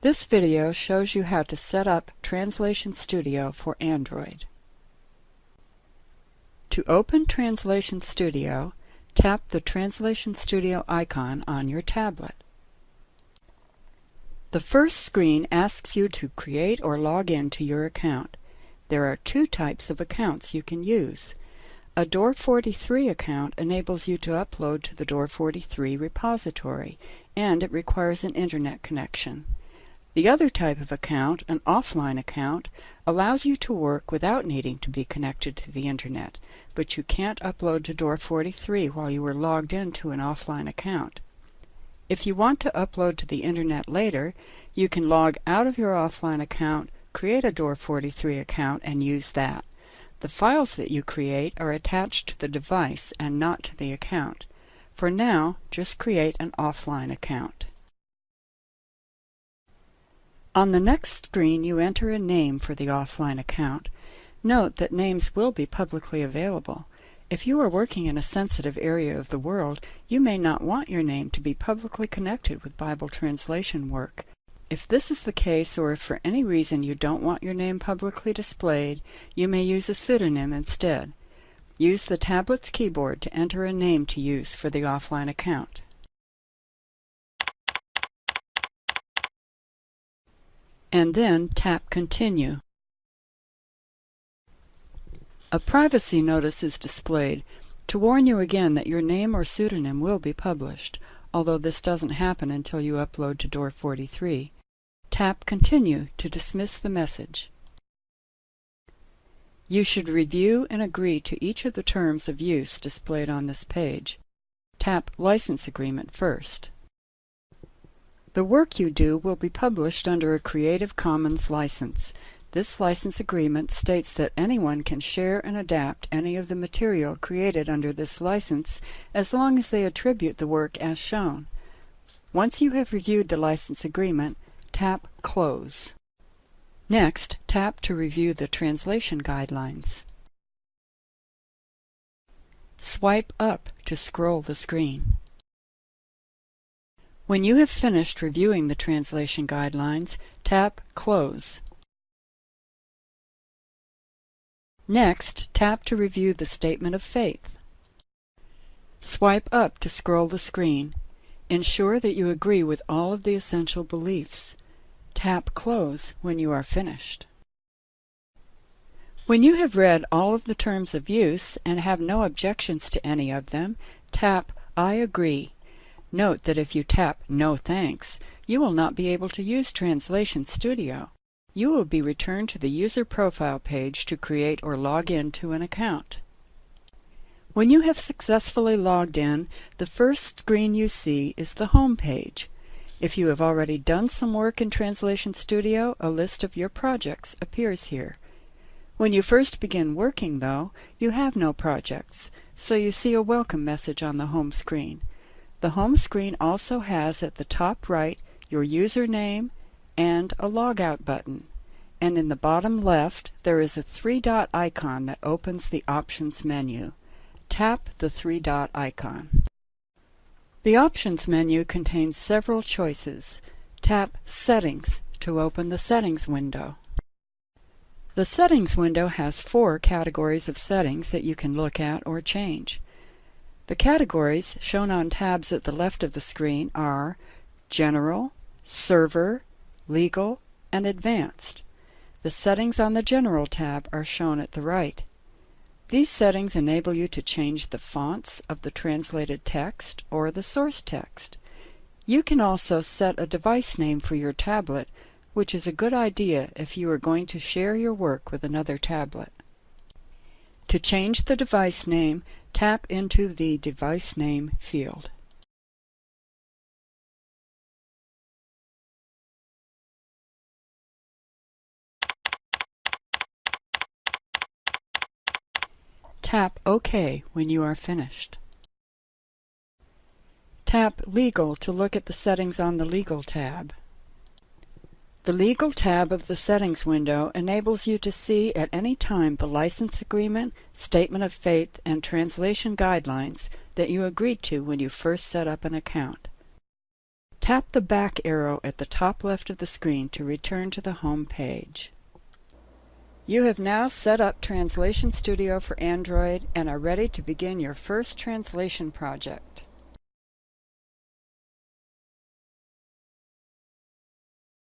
This video shows you how to set up Translation Studio for Android. To open Translation Studio, tap the Translation Studio icon on your tablet. The first screen asks you to create or log in to your account. There are two types of accounts you can use. A Door43 account enables you to upload to the Door43 repository, and it requires an internet connection. The other type of account, an offline account, allows you to work without needing to be connected to the internet, but you can't upload to Door43 while you are logged into an offline account. If you want to upload to the internet later, you can log out of your offline account, create a Door43 account, and use that. The files that you create are attached to the device and not to the account. For now, just create an offline account. On the next screen, you enter a name for the offline account. Note that names will be publicly available. If you are working in a sensitive area of the world, you may not want your name to be publicly connected with Bible translation work. If this is the case, or if for any reason you don't want your name publicly displayed, you may use a pseudonym instead. Use the tablet's keyboard to enter a name to use for the offline account. And then tap Continue. A privacy notice is displayed to warn you again that your name or pseudonym will be published, although this doesn't happen until you upload to Door43. Tap Continue to dismiss the message. You should review and agree to each of the terms of use displayed on this page. Tap License Agreement first. The work you do will be published under a Creative Commons license. This license agreement states that anyone can share and adapt any of the material created under this license as long as they attribute the work as shown. Once you have reviewed the license agreement, tap Close. Next, tap to review the translation guidelines. Swipe up to scroll the screen. When you have finished reviewing the translation guidelines, tap Close. Next, tap to review the Statement of Faith. Swipe up to scroll the screen. Ensure that you agree with all of the essential beliefs. Tap Close when you are finished. When you have read all of the terms of use and have no objections to any of them, tap I agree. Note that if you tap No Thanks, you will not be able to use Translation Studio. You will be returned to the user profile page to create or log in to an account. When you have successfully logged in, the first screen you see is the home page. If you have already done some work in Translation Studio, a list of your projects appears here. When you first begin working, though, you have no projects, so you see a welcome message on the home screen. The home screen also has at the top right your username and a logout button, and in the bottom left there is a three-dot icon that opens the Options menu. Tap the three-dot icon. The Options menu contains several choices. Tap Settings to open the Settings window. The Settings window has 4 categories of settings that you can look at or change. The categories shown on tabs at the left of the screen are General, Server, Legal, and Advanced. The settings on the General tab are shown at the right. These settings enable you to change the fonts of the translated text or the source text. You can also set a device name for your tablet, which is a good idea if you are going to share your work with another tablet. To change the device name, tap into the Device Name field. Tap OK when you are finished. Tap Legal to look at the settings on the Legal tab. The Legal tab of the Settings window enables you to see at any time the license agreement, Statement of Faith, and translation guidelines that you agreed to when you first set up an account. Tap the back arrow at the top left of the screen to return to the home page. You have now set up Translation Studio for Android and are ready to begin your first translation project.